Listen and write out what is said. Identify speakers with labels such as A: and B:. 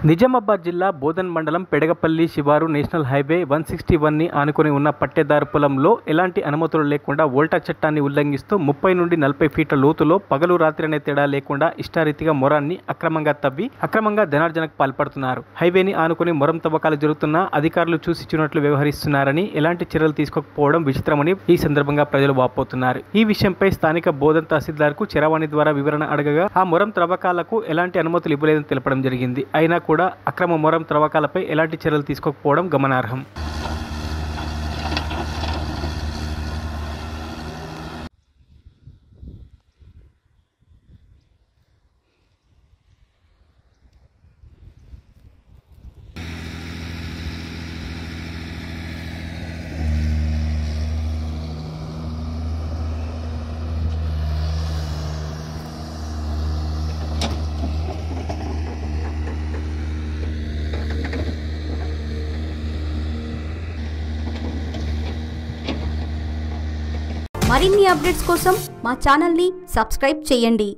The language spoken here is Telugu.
A: నిజామాబాద్ జిల్లా బోధన్ మండలం పెడగపల్లి శివారు నేషనల్ హైవే 161ని ఆనుకొని ఉన్న పట్టేదారు పొలంలో ఎలాంటి అనుమతులు లేకుండా వోల్టా చట్టాన్ని ఉల్లంఘిస్తూ 30 నుండి 40 ఫీట్ల లోతులో పగలు రాత్రి అనే తేడా లేకుండా ఇష్టారీతిగా మొరాన్ని అక్రమంగా తవ్వి అక్రమంగా ధనార్జనకు పాల్పడుతున్నారు. హైవేని ఆనుకొని మొరం తవ్వకాలు జరుగుతున్నా అధికారులు చూసిచున్నట్లు వ్యవహరిస్తున్నారని, ఎలాంటి చర్యలు తీసుకోకపోవడం విచిత్రమని ఈ సందర్భంగా ప్రజలు వాపోతున్నారు. ఈ విషయంపై స్థానిక బోధన్ తహసీల్దార్కు చరవాణి ద్వారా వివరణ అడగగా ఆ మొరం త్రవ్వకాలకు ఎలాంటి అనుమతులు ఇవ్వలేదని తెలపడం జరిగింది. అయినా కూడా అక్రమ మొరం త్రవ్వకాలపై ఎలాంటి చర్యలు తీసుకోకపోవడం గమనార్హం.
B: మరిన్ని అప్డేట్స్ కోసం మా ఛానల్ని సబ్స్క్రైబ్ చేయండి.